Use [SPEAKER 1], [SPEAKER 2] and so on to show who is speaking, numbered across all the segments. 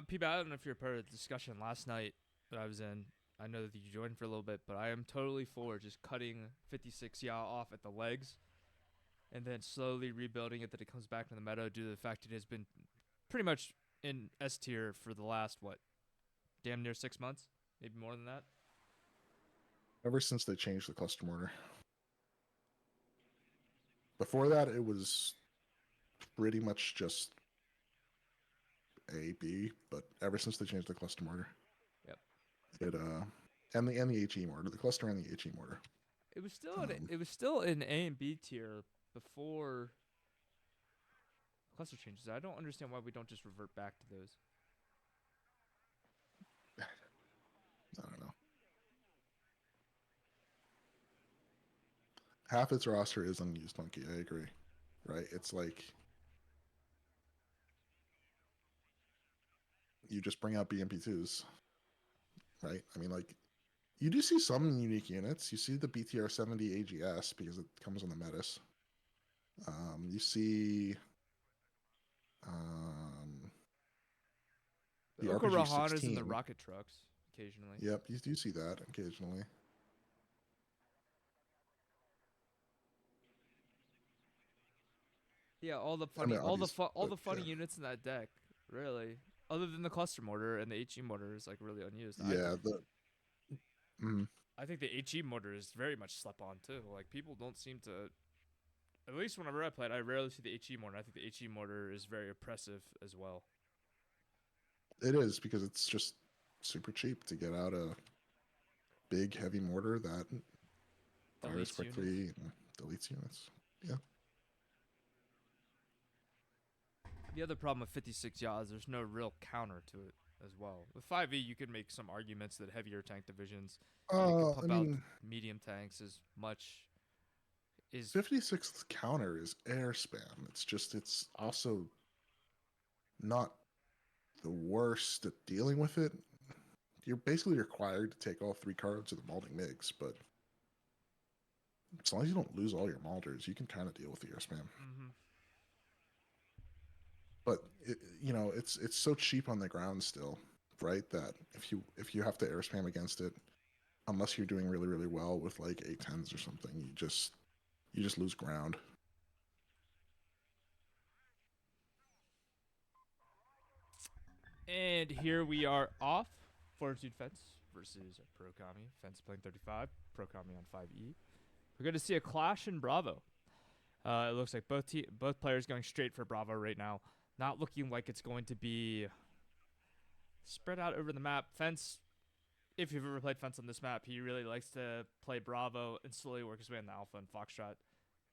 [SPEAKER 1] People, I don't know if you're part of the discussion last night that I was in. I know that you joined for a little bit, but I am totally for just cutting 56 Yaw off at the legs and then slowly rebuilding it that it comes back to the meta due to the fact it has been pretty much in S tier for the last, what, damn near 6 months? Maybe more than that?
[SPEAKER 2] Ever since they changed the custom order. Before that, it was pretty much just A, B, but ever since they changed the custom order,
[SPEAKER 1] Yep.
[SPEAKER 2] it and the HE order, the cluster and the HE order.
[SPEAKER 1] It was still in A and B tier before cluster changes. I don't understand why we don't just revert back to those.
[SPEAKER 2] I don't know. Half its roster is unused monkey. I agree. Right? It's like you just bring out BMP2s, right? I mean, like you do see some unique units. You see the BTR 70 AGS because it comes on the Metis. You see
[SPEAKER 1] The
[SPEAKER 2] the RPG
[SPEAKER 1] Okarahanas and the
[SPEAKER 2] 16.
[SPEAKER 1] rocket trucks occasionally.
[SPEAKER 2] Yep, you do see that occasionally.
[SPEAKER 1] Yeah, all the
[SPEAKER 2] I
[SPEAKER 1] funny,
[SPEAKER 2] mean, obvious,
[SPEAKER 1] all
[SPEAKER 2] but
[SPEAKER 1] the funny
[SPEAKER 2] yeah.
[SPEAKER 1] units in that deck, really. Other than the cluster mortar and the HE mortar is like really unused.
[SPEAKER 2] Yeah, mm,
[SPEAKER 1] I think the HE mortar is very much slept on too. Like people don't seem to. At least whenever I played, I rarely see the HE mortar. I think the HE mortar is very oppressive as well.
[SPEAKER 2] it is because it's just super cheap to get out a big heavy mortar that fires
[SPEAKER 1] Deletes units.
[SPEAKER 2] quickly and deletes units. Yeah.
[SPEAKER 1] The other problem with 56 Yaw is there's no real counter to it as well. With 5e, you could make some arguments that heavier tank divisions, you could
[SPEAKER 2] I
[SPEAKER 1] pump out
[SPEAKER 2] mean,
[SPEAKER 1] medium tanks as much is
[SPEAKER 2] 56th counter is air spam. It's also not the worst at dealing with it. You're basically required to take all 3 cards of the Malding Migs, but as long as you don't lose all your Malders, you can kind of deal with the air spam.
[SPEAKER 1] mm-hmm.
[SPEAKER 2] But it's so cheap on the ground still, right? That if you have to air spam against it, unless you're doing really really well with like A10s or something, you just lose ground.
[SPEAKER 1] And here we are off. Fortitude Fence versus Pro Kommy. Fence playing 35. Pro Kommy on 5e. We're going to see a clash in Bravo. It looks like both players going straight for Bravo right now. Not looking like it's going to be spread out over the map. Fence, if you've ever played Fence on this map, he really likes to play Bravo and slowly work his way in the Alpha and Foxtrot.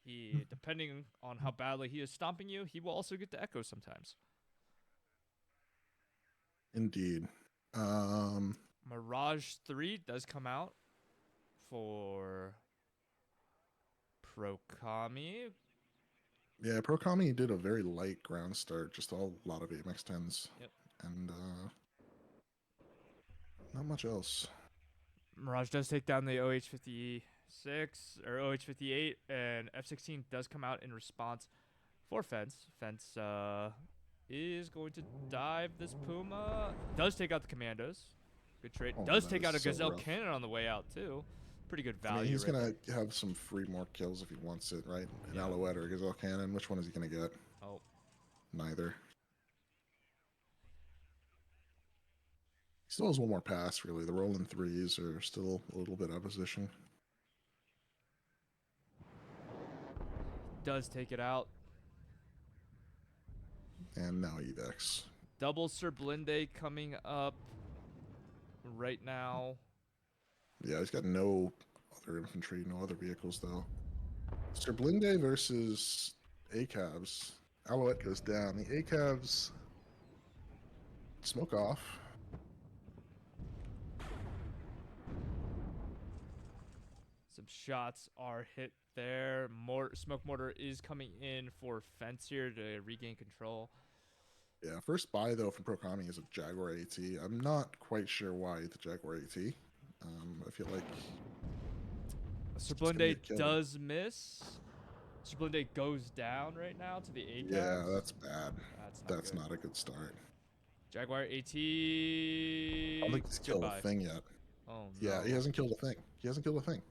[SPEAKER 1] He, depending on how badly he is stomping you, he will also get to Echo sometimes.
[SPEAKER 2] Indeed.
[SPEAKER 1] Mirage 3 does come out for Pro Kommy.
[SPEAKER 2] Yeah, Pro Kami did a very light ground start, just a lot of AMX 10s.
[SPEAKER 1] Yep.
[SPEAKER 2] And not much else.
[SPEAKER 1] Mirage does take down the OH56 or OH58, and F16 does come out in response for Fence. Fence is going to dive this Puma. Does take out the Commandos. Good trade.
[SPEAKER 2] Oh,
[SPEAKER 1] Does
[SPEAKER 2] that
[SPEAKER 1] take
[SPEAKER 2] is
[SPEAKER 1] out a
[SPEAKER 2] so
[SPEAKER 1] Gazelle
[SPEAKER 2] rough.
[SPEAKER 1] Cannon on the way out, too. Pretty good
[SPEAKER 2] I mean,
[SPEAKER 1] value.
[SPEAKER 2] he's
[SPEAKER 1] right
[SPEAKER 2] gonna
[SPEAKER 1] there.
[SPEAKER 2] have some free more kills if he wants it, right? An
[SPEAKER 1] Yeah.
[SPEAKER 2] Alouette or a Gazelle Cannon. Which one is he gonna get?
[SPEAKER 1] Oh.
[SPEAKER 2] Neither. He still has one more pass, really. The rolling threes are still a little bit out of position.
[SPEAKER 1] Does take it out.
[SPEAKER 2] And now Evex.
[SPEAKER 1] Double Sir Blinde coming up right now.
[SPEAKER 2] Yeah, he's got no other infantry, no other vehicles, though. Sir Blinde versus ACABs. Alouette goes down. The ACABs smoke off.
[SPEAKER 1] Some shots are hit there. Smoke mortar is coming in for Fence here to regain control.
[SPEAKER 2] Yeah, first buy, though, from Procami is a Jaguar AT. I'm not quite sure why the Jaguar AT. I feel like
[SPEAKER 1] Sir
[SPEAKER 2] it's gonna be a
[SPEAKER 1] Blinde
[SPEAKER 2] killer.
[SPEAKER 1] does miss. Sir Blinde goes down right now to the ACABs.
[SPEAKER 2] Yeah, that's bad.
[SPEAKER 1] That's not
[SPEAKER 2] That's
[SPEAKER 1] good.
[SPEAKER 2] not a good start.
[SPEAKER 1] Jaguar AT.
[SPEAKER 2] I don't think he's killed a
[SPEAKER 1] Goodbye.
[SPEAKER 2] thing yet.
[SPEAKER 1] Oh
[SPEAKER 2] Yeah, he
[SPEAKER 1] no.
[SPEAKER 2] hasn't killed a thing. He hasn't killed a thing.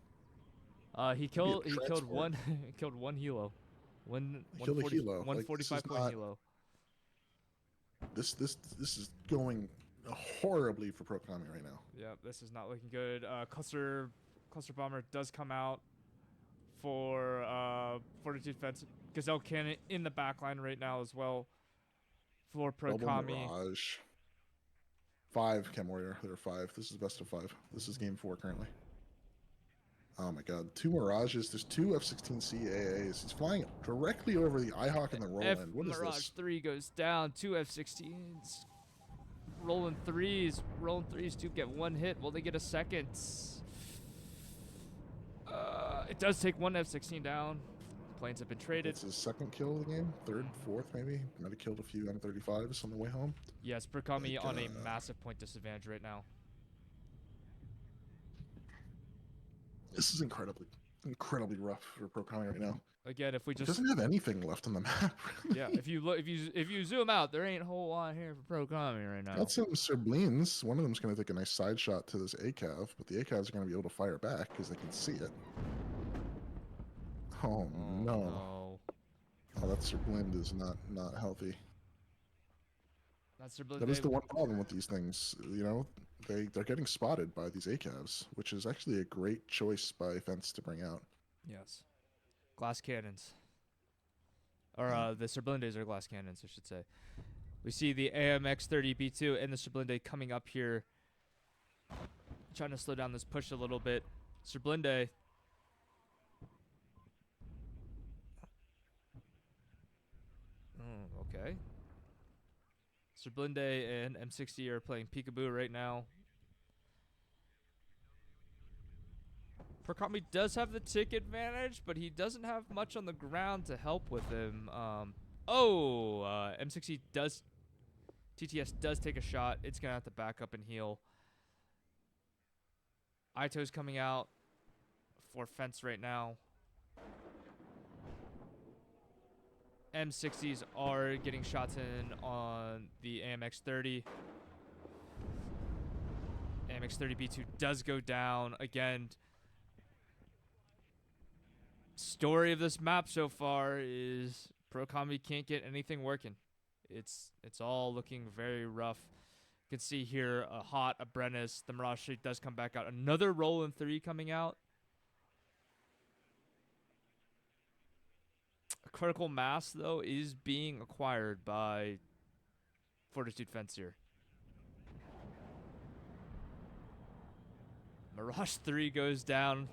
[SPEAKER 1] He
[SPEAKER 2] Could be a
[SPEAKER 1] killed
[SPEAKER 2] transport.
[SPEAKER 1] one he killed one helo.
[SPEAKER 2] He killed a helo. Like, this is
[SPEAKER 1] 145 point
[SPEAKER 2] not.
[SPEAKER 1] helo.
[SPEAKER 2] This is going horribly for Pro Kommy right now.
[SPEAKER 1] Yeah, this is not looking good. Cluster bomber does come out for Fortitude fence. Gazelle cannon in the back line right now as well for Pro
[SPEAKER 2] Double
[SPEAKER 1] Kommy.
[SPEAKER 2] Mirage. 5 Chem Warrior. There are 5. This is best of 5. This is game 4 currently. Oh my god. 2 Mirages. There's 2 F-16C AAs. He's flying directly over the IHawk and the Roland. What is
[SPEAKER 1] Mirage
[SPEAKER 2] this?
[SPEAKER 1] 3 goes down. 2 F-16s. Rolling threes. Rolling threes do get one hit. Will they get a second? It does take one F-16 down. Planes have been traded.
[SPEAKER 2] It's his second kill of the game. Third, fourth, maybe. Might have killed a few M35s on the way home.
[SPEAKER 1] Yes, Pro Kommy
[SPEAKER 2] Like,
[SPEAKER 1] on a massive point disadvantage right now.
[SPEAKER 2] This is incredibly rough for Pro Kommy right now.
[SPEAKER 1] Again, if we
[SPEAKER 2] He
[SPEAKER 1] just
[SPEAKER 2] doesn't have anything left on the map. Really.
[SPEAKER 1] yeah, if you zoom out, there ain't a whole lot here for Pro Kommy right now.
[SPEAKER 2] Got some Serblines. One of them's going to take a nice side shot to this ACAV, but the ACAVs are going to be able to fire back because they can see it. Oh, no. Oh, that Serblind is not healthy. That is the one problem with these things. You know, they're getting spotted by these ACAVs, which is actually a great choice by Fence to bring out.
[SPEAKER 1] Yes. Glass cannons. Or the Serblindes are glass cannons, I should say. We see the AMX-30B2 and the Serblinde coming up here. Trying to slow down this push a little bit. Serblinde. Okay. Serblinde and M60 are playing peekaboo right now. Pro Kommy does have the tick advantage, but he doesn't have much on the ground to help with him. M60 does... TTS does take a shot. It's going to have to back up and heal. Ito's coming out for fence right now. M60s are getting shots in on the AMX-30. AMX-30B2 does go down. Again, story of this map so far is Pro Kommy can't get anything working. It's all looking very rough. You can see here a Hot, a Brennis. The Mirage Street does come back out. Another roll in 3 coming out. A critical mass, though, is being acquired by Fortitude Fence here. Mirage 3 goes down.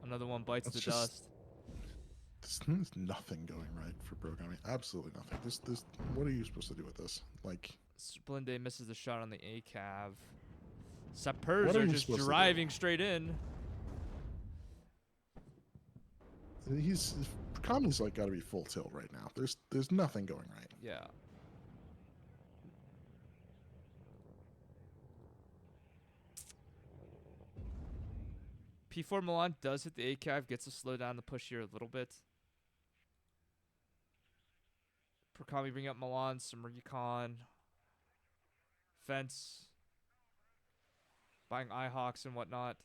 [SPEAKER 1] Another one bites the dust.
[SPEAKER 2] There's nothing going right for Pro Kommy. Absolutely nothing. This. What are you supposed to do with this? Like,
[SPEAKER 1] Splende misses the shot on the ACAV. Sappers are just driving straight in.
[SPEAKER 2] Kommy's like got to be full tilt right now. There's nothing going right.
[SPEAKER 1] Yeah. P4 Milan does hit the ACAV, gets to slow down the push here a little bit. Pro Kommy bring up Milan, some recon. Fence. Buying IHawks and whatnot.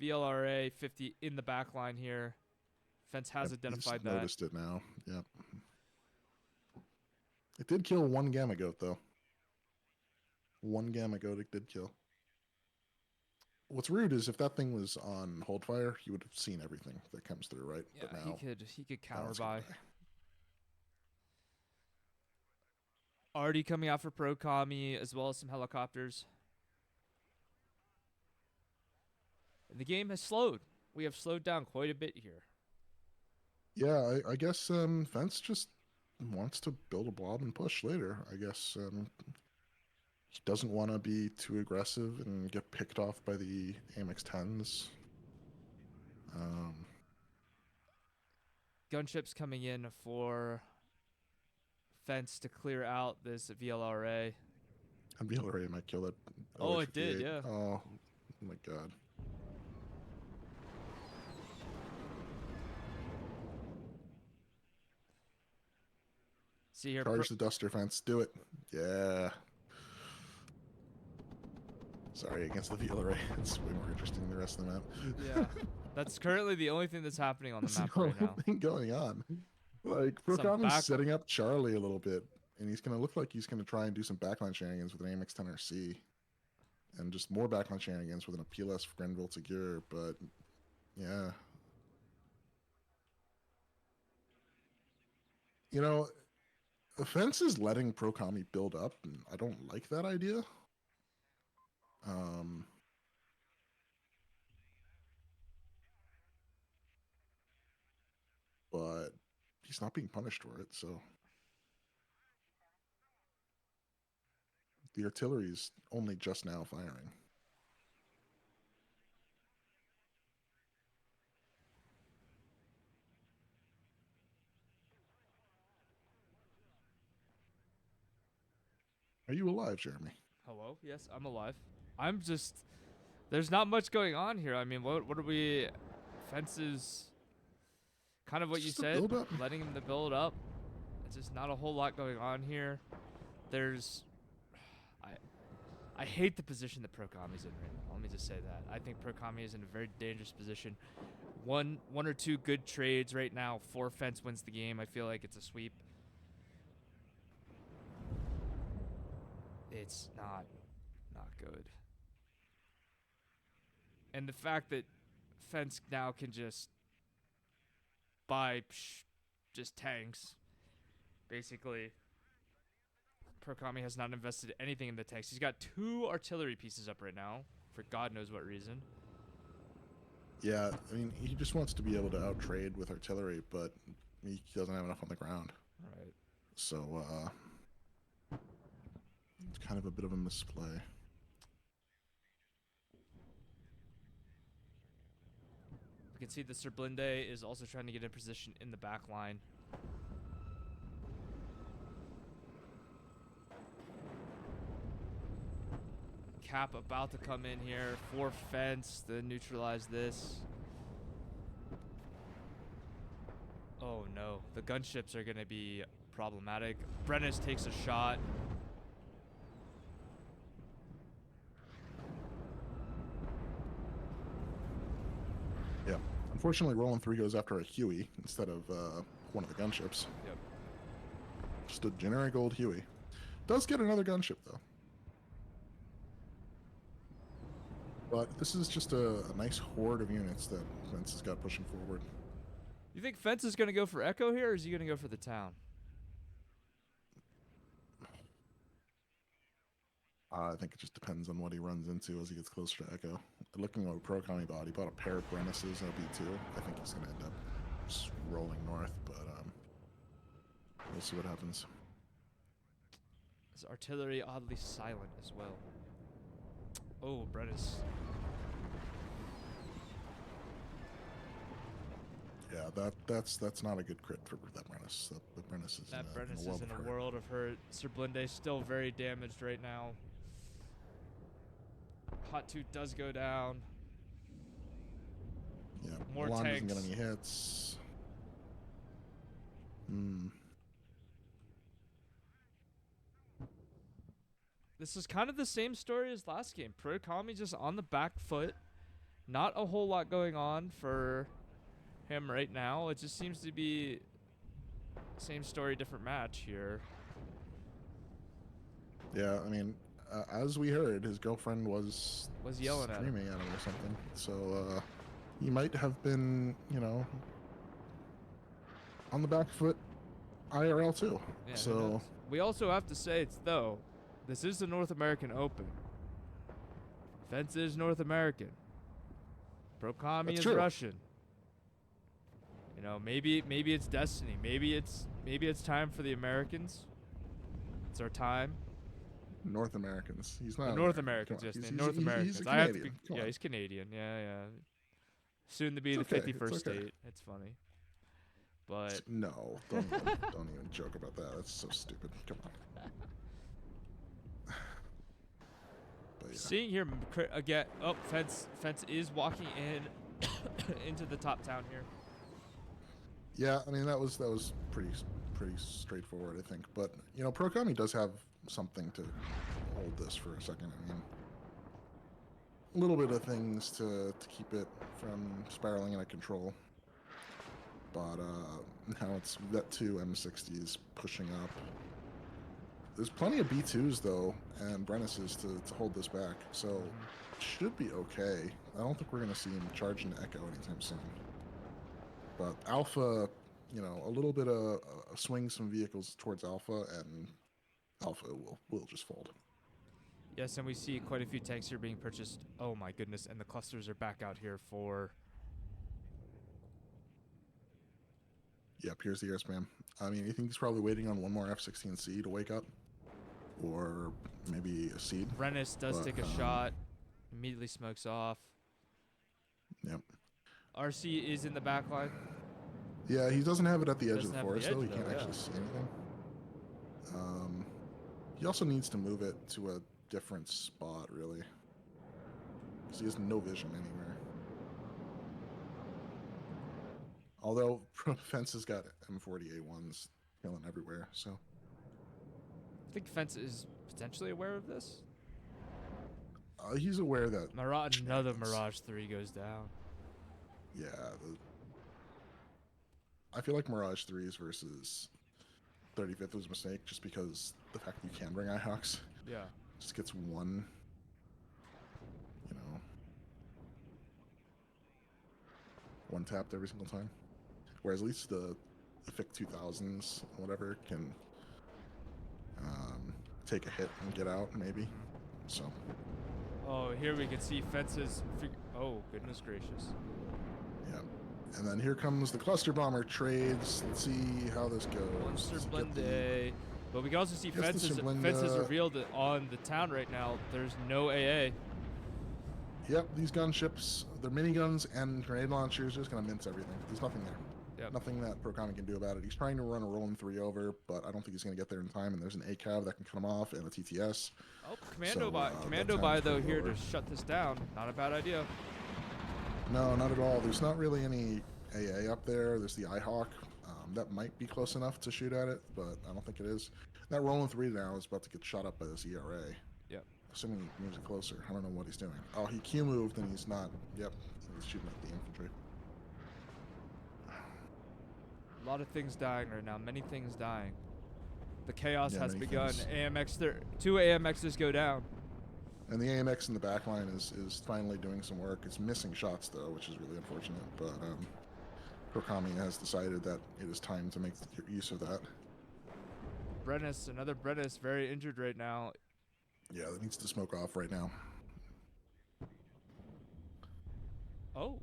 [SPEAKER 1] VLRA 50 in the back line here. Fence has identified that.
[SPEAKER 2] Noticed it now. Yep. It did kill one Gamma Goat, though. One Gamma Goat it did kill. What's rude is if that thing was on hold fire, he would have seen everything that comes through, right?
[SPEAKER 1] Yeah,
[SPEAKER 2] but now,
[SPEAKER 1] he could counter by. Already coming out for Pro Kommy, as well as some helicopters. And the game has slowed. We have slowed down quite a bit here.
[SPEAKER 2] Yeah, I guess Fence just wants to build a blob and push later. I guess he doesn't want to be too aggressive and get picked off by the AMX-10s.
[SPEAKER 1] Gunships coming in for Fence to clear out this VLRA.
[SPEAKER 2] And VLRA might kill it.
[SPEAKER 1] Oh, it did, yeah.
[SPEAKER 2] Oh my god.
[SPEAKER 1] See here.
[SPEAKER 2] Charge the Duster Fence. Do it. Yeah. Sorry, against the Vila, it's way more interesting than the rest of the map.
[SPEAKER 1] Yeah, that's currently the only thing that's happening on the
[SPEAKER 2] That's
[SPEAKER 1] map
[SPEAKER 2] the
[SPEAKER 1] right
[SPEAKER 2] only
[SPEAKER 1] now.
[SPEAKER 2] thing going on. Like,
[SPEAKER 1] Some
[SPEAKER 2] Prokami's
[SPEAKER 1] back.
[SPEAKER 2] setting up Charlie a little bit, and he's going to look like he's going to try and do some backline shenanigans with an AMX 10 RC, and just more backline shenanigans with an PLS Grenville to gear, but yeah. You know, Offense is letting Prokami build up, and I don't like that idea. But he's not being punished for it, so the artillery's only just now firing. Are you alive, Jeremy?
[SPEAKER 1] Hello? Yes, I'm alive. I'm just. There's not much going on here. I mean, what are we? Fences. Kind of what you said. Letting him to build up. It's just not a whole lot going on here. There's. I hate the position that Prokami's in right now. Let me just say that. I think Prokami is in a very dangerous position. One or two good trades right now. 4 Fence wins the game. I feel like it's a sweep. It's not good. And the fact that Fence now can just buy just tanks, basically. Prokami has not invested anything in the tanks. He's got 2 artillery pieces up right now, for God knows what reason.
[SPEAKER 2] Yeah, I mean, he just wants to be able to out-trade with artillery, but he doesn't have enough on the ground.
[SPEAKER 1] Right.
[SPEAKER 2] So, it's kind of a bit of a misplay.
[SPEAKER 1] You can see the Serblinde is also trying to get in position in the back line. Cap about to come in here for Fence to neutralize this. Oh no, the gunships are going to be problematic. Brennis takes a shot.
[SPEAKER 2] Yeah. Unfortunately, Roland 3 goes after a Huey instead of one of the gunships.
[SPEAKER 1] Yep.
[SPEAKER 2] Just a generic old Huey. Does get another gunship, though. But this is just a nice horde of units that Fence has got pushing forward.
[SPEAKER 1] You think Fence is going to go for Echo here, or is he going to go for the town?
[SPEAKER 2] I think it just depends on what he runs into as he gets closer to Echo. Looking at a Prokami bot, he bought a pair of Brennis's and a B2. I think he's going to end up just rolling north, but we'll see what happens.
[SPEAKER 1] His artillery oddly silent as well. Oh, Brennis.
[SPEAKER 2] Yeah, that's not a good crit for that Brennis. The Brennis is
[SPEAKER 1] in a world of hurt. Serblinde still very damaged right now. Hot Toot does go down.
[SPEAKER 2] Yeah,
[SPEAKER 1] more
[SPEAKER 2] Milan
[SPEAKER 1] tanks.
[SPEAKER 2] Doesn't get any hits.
[SPEAKER 1] This is kind of the same story as last game. Prokami just on the back foot. Not a whole lot going on for him right now. It just seems to be same story, different match here.
[SPEAKER 2] Yeah, I mean, as we heard, his girlfriend was
[SPEAKER 1] yelling at him.
[SPEAKER 2] Screaming at him or something. So he might have been, on the back foot IRL too.
[SPEAKER 1] Yeah,
[SPEAKER 2] so
[SPEAKER 1] we also have to say this is the North American Open. Fence is North American. Prokami is Russian. You know, maybe it's destiny. Maybe it's time for the Americans. It's our time.
[SPEAKER 2] North Americans. He's not.
[SPEAKER 1] North Americans, yes. North Americans.
[SPEAKER 2] He's Canadian.
[SPEAKER 1] He's Canadian. Yeah. Soon to be the 51st state. It's funny. But
[SPEAKER 2] no, don't even joke about that. That's so stupid. Come on. But, yeah.
[SPEAKER 1] Seeing here again. Oh, Fence is walking in into the top town here.
[SPEAKER 2] Yeah, I mean that was pretty straightforward, I think. But Prokami does have something to hold this for a second. I mean, a little bit of things to keep it from spiraling out of control. But now it's Vet 2 M60s pushing up. There's plenty of B2s, though, and Brennises to hold this back, so it should be okay. I don't think we're going to see him charge into Echo anytime soon. But Alpha, you know, a little bit of swing some vehicles towards Alpha, and Alpha will just fold.
[SPEAKER 1] Yes, and we see quite a few tanks here being purchased. Oh my goodness, and the clusters are back out here for...
[SPEAKER 2] Yep, here's the air spam. I mean, you think he's probably waiting on one more F-16C to wake up? Or maybe a seed?
[SPEAKER 1] Brennis does take a shot, immediately smokes off.
[SPEAKER 2] Yep.
[SPEAKER 1] RC is in the back line.
[SPEAKER 2] Yeah, he doesn't have it at the edge of
[SPEAKER 1] Doesn't
[SPEAKER 2] the
[SPEAKER 1] have
[SPEAKER 2] forest,
[SPEAKER 1] the
[SPEAKER 2] though.
[SPEAKER 1] edge,
[SPEAKER 2] He can't
[SPEAKER 1] though,
[SPEAKER 2] actually see anything. He also needs to move it to a different spot, really. Because he has no vision anywhere. Although, Fence has got M40A1s killing everywhere, so...
[SPEAKER 1] I think Fence is potentially aware of this.
[SPEAKER 2] He's aware that...
[SPEAKER 1] Another Mirage 3 goes down.
[SPEAKER 2] Yeah. I feel like Mirage 3s versus 35th was a mistake, just because the fact that you can bring IHawks just gets one, you know, one tapped every single time. Whereas at least the FIC 2000s, whatever, can take a hit and get out, maybe. So.
[SPEAKER 1] Oh, here we can see Fence's... Oh, goodness gracious.
[SPEAKER 2] Yeah. And then here comes the cluster bomber trades. Let's see how this goes.
[SPEAKER 1] But we can also see Fence is revealed on the town right now. There's no AA.
[SPEAKER 2] Yep, these gunships, they're miniguns and grenade launchers, just going to mince everything. There's nothing there.
[SPEAKER 1] Yep.
[SPEAKER 2] Nothing that Kommy can do about it. He's trying to run a rolling 3 over, but I don't think he's going to get there in time. And there's an ACAV that can come off and a TTS.
[SPEAKER 1] Oh, Commando by though here to shut this down. Not a bad idea.
[SPEAKER 2] No, not at all. There's not really any AA up there. There's the IHawk. That might be close enough to shoot at it, but I don't think it is. That rolling 3 now is about to get shot up by this ERA.
[SPEAKER 1] Yep.
[SPEAKER 2] Assuming he moves it closer. I don't know what he's doing. Oh, he Q moved and he's not. Yep. He's shooting at the infantry.
[SPEAKER 1] A lot of things dying right now. Many things dying. The chaos has begun. Two AMXs go down.
[SPEAKER 2] And the AMX in the back line is finally doing some work. It's missing shots, though, which is really unfortunate. But Kommy has decided that it is time to make use of that.
[SPEAKER 1] Another Brennis, very injured right now.
[SPEAKER 2] Yeah, that needs to smoke off right now.
[SPEAKER 1] Oh,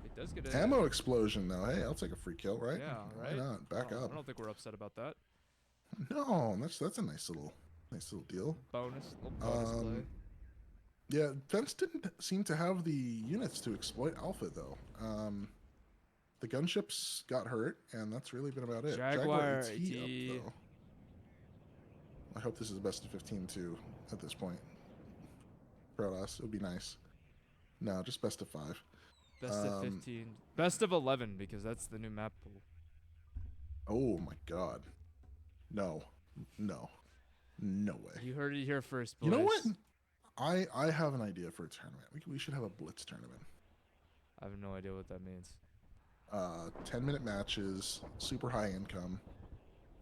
[SPEAKER 1] it does get
[SPEAKER 2] ammo explosion, though. Hey, I'll take a free kill, right?
[SPEAKER 1] Yeah, right.
[SPEAKER 2] Why not? Back up.
[SPEAKER 1] I don't think we're upset about that.
[SPEAKER 2] No, that's a nice little deal.
[SPEAKER 1] Little bonus play.
[SPEAKER 2] Yeah, Fence didn't seem to have the units to exploit Alpha, though. The gunships got hurt, and that's really been about it.
[SPEAKER 1] Jaguar AT.
[SPEAKER 2] Up, though. I hope this is best of 15 too at this point. Protoss, it would be nice. No, just best of 5.
[SPEAKER 1] Best of 15. Best of 11, because that's the new map pool.
[SPEAKER 2] Oh my god. No way.
[SPEAKER 1] You heard it here first, boys.
[SPEAKER 2] You know what? I have an idea for a tournament. We should have a blitz tournament.
[SPEAKER 1] I have no idea what that means.
[SPEAKER 2] 10-minute matches, super high income,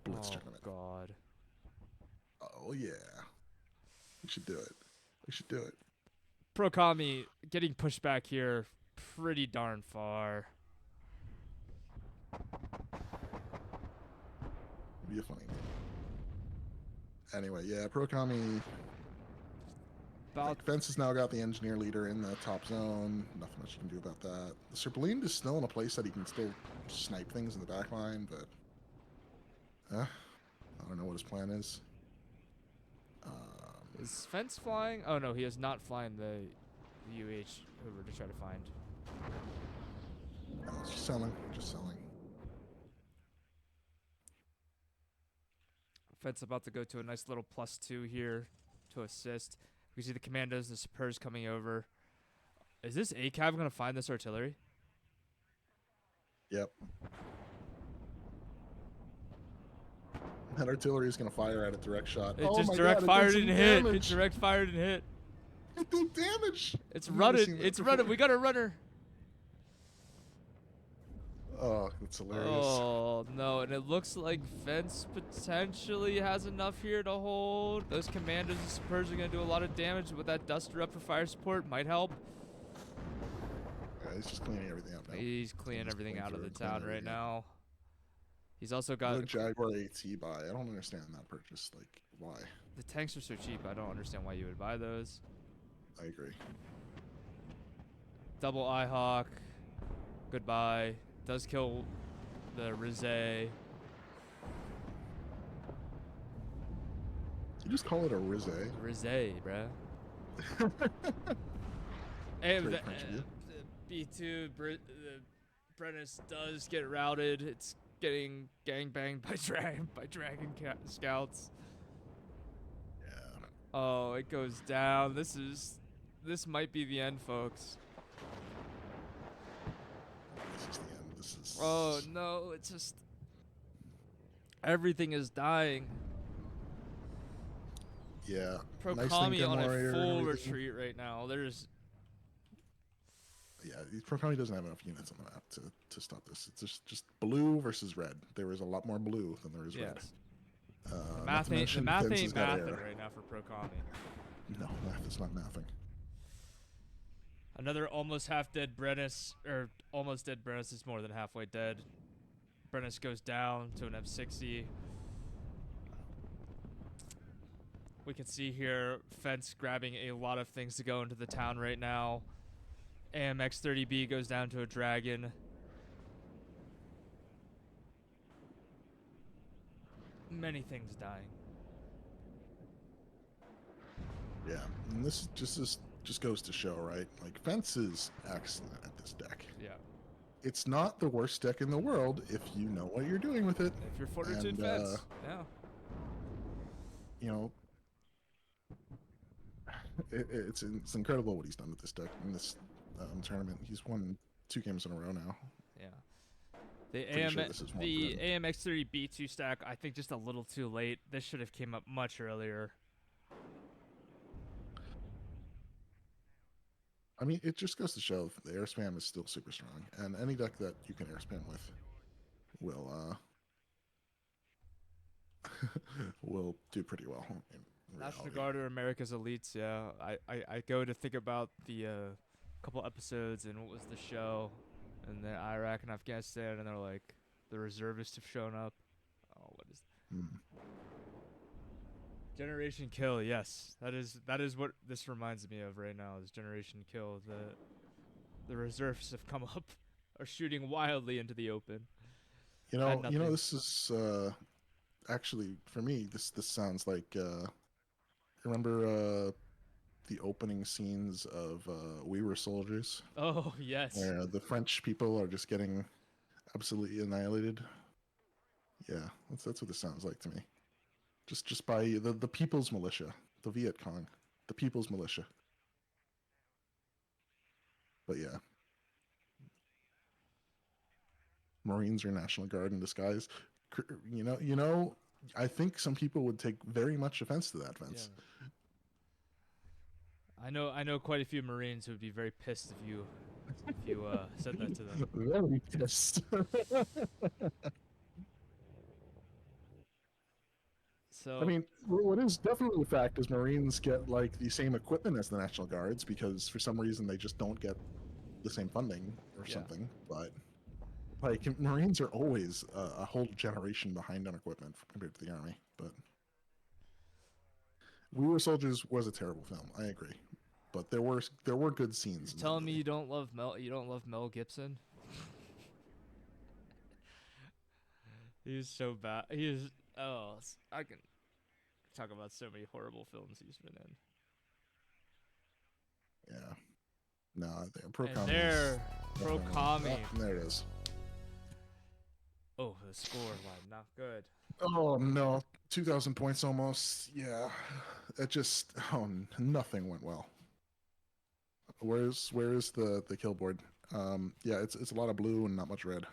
[SPEAKER 2] blitz tournament.
[SPEAKER 1] Oh god.
[SPEAKER 2] Oh yeah. We should do it.
[SPEAKER 1] Kommy getting pushed back here pretty darn far.
[SPEAKER 2] It'd be a funny game. Anyway, yeah, Kommy. Fence has now got the engineer leader in the top zone. Nothing much you can do about that. The Serpentine is still in a place that he can still snipe things in the back line, but I don't know what his plan is.
[SPEAKER 1] Is Fence flying? Oh no, he is not flying the UH over to try to find.
[SPEAKER 2] No, just selling.
[SPEAKER 1] Fence about to go to a nice little +2 here to assist. We see the commandos, the Spurs coming over. Is this ACAV going to find this artillery?
[SPEAKER 2] Yep. That artillery is going to fire at a direct shot.
[SPEAKER 1] It just direct fired and hit. It direct fired and hit.
[SPEAKER 2] It did damage.
[SPEAKER 1] It's
[SPEAKER 2] I've never
[SPEAKER 1] running.
[SPEAKER 2] seen that
[SPEAKER 1] It's running.
[SPEAKER 2] before.
[SPEAKER 1] We got a runner.
[SPEAKER 2] Oh, that's hilarious.
[SPEAKER 1] Oh no! And it looks like Fence potentially has enough here to hold. Those commanders and Spurs are gonna do a lot of damage. With that Duster up for fire support, might help.
[SPEAKER 2] Yeah, he's just cleaning everything up now.
[SPEAKER 1] He's cleaning everything out of the town right now. He's also got
[SPEAKER 2] Another Jaguar AT buy. I don't understand that purchase. Like, why?
[SPEAKER 1] the tanks are so cheap. I don't understand why you would buy those.
[SPEAKER 2] I agree.
[SPEAKER 1] Double Eyehawk. Goodbye. Does kill the Rizé.
[SPEAKER 2] You just call it a Rizé.
[SPEAKER 1] Rizé, bruh. And
[SPEAKER 2] Very
[SPEAKER 1] the,
[SPEAKER 2] French of you.
[SPEAKER 1] B2 Brennis does get routed. It's getting gangbanged by Dragon Scouts.
[SPEAKER 2] Yeah.
[SPEAKER 1] Oh, it goes down. This might be the end, folks.
[SPEAKER 2] This is the end. This is.
[SPEAKER 1] Oh no, it's just everything is dying.
[SPEAKER 2] Yeah.
[SPEAKER 1] Pro
[SPEAKER 2] nice
[SPEAKER 1] Kommy
[SPEAKER 2] thing,
[SPEAKER 1] on a
[SPEAKER 2] Warrior and
[SPEAKER 1] full
[SPEAKER 2] everything.
[SPEAKER 1] retreat right now. There's
[SPEAKER 2] Yeah, Kommy doesn't have enough units on the map to stop this. It's just blue versus red. There is a lot more blue than there is red.
[SPEAKER 1] The
[SPEAKER 2] Not to
[SPEAKER 1] math
[SPEAKER 2] mention
[SPEAKER 1] ain't
[SPEAKER 2] Fence has got
[SPEAKER 1] mathing
[SPEAKER 2] air.
[SPEAKER 1] right now for Pro Kommy.
[SPEAKER 2] No, math is not mathing.
[SPEAKER 1] Another almost half dead Brennis, or almost dead Brennis is more than halfway dead. Brennis goes down to an M60. We can see here Fence grabbing a lot of things to go into the town right now. AMX 30B goes down to a dragon. Many things dying.
[SPEAKER 2] Yeah, and this just goes to show, right? Like, Fence is excellent at this deck.
[SPEAKER 1] Yeah.
[SPEAKER 2] It's not the worst deck in the world if you know what you're doing with it.
[SPEAKER 1] If you're Fortitude
[SPEAKER 2] And,
[SPEAKER 1] Fence. Yeah.
[SPEAKER 2] You know, it's incredible what he's done with this deck in this tournament. He's won 2 games in a row now.
[SPEAKER 1] Yeah. The
[SPEAKER 2] Pretty sure this is one for him.
[SPEAKER 1] AMX 30B2 stack, I think just a little too late. This should have came up much earlier.
[SPEAKER 2] I mean, it just goes to show the air spam is still super strong, and any deck that you can air spam with will will do pretty well in
[SPEAKER 1] National
[SPEAKER 2] reality.
[SPEAKER 1] Guard or America's Elites, yeah. I go to think about the couple episodes and what was the show, and then Iraq and Afghanistan, and they're like, the reservists have shown up. Oh, what is Generation Kill? Yes, that is what this reminds me of right now. Is Generation Kill? The reserves have come up, are shooting wildly into the open.
[SPEAKER 2] You know, this is actually for me. This sounds like remember the opening scenes of We Were Soldiers.
[SPEAKER 1] Oh yes.
[SPEAKER 2] Where the French people are just getting absolutely annihilated. Yeah, that's what this sounds like to me. Just by the People's Militia, the Viet Cong, the People's Militia. But yeah, Marines are National Guard in disguise. You know, I think some people would take very much offense to that, Vince.
[SPEAKER 1] Yeah. I know quite a few Marines who would be very pissed if you said that to them.
[SPEAKER 2] Very pissed.
[SPEAKER 1] So
[SPEAKER 2] I mean, what is definitely a fact is Marines get like the same equipment as the National Guards because for some reason they just don't get the same funding or something. But like Marines are always a whole generation behind on equipment compared to the Army. But We Were Soldiers was a terrible film. I agree, but there were good scenes.
[SPEAKER 1] You're telling me you don't love Mel Gibson? He's so bad. He is. Oh, I can talk about so many horrible films he's been in.
[SPEAKER 2] Yeah. No, Pro
[SPEAKER 1] And
[SPEAKER 2] Kommy.
[SPEAKER 1] Pro Kommy.
[SPEAKER 2] Oh, there it is.
[SPEAKER 1] Oh, the score line, not good.
[SPEAKER 2] Oh no, 2,000 points almost. Yeah, it just nothing went well. Where is the kill board? Yeah, it's a lot of blue and not much red.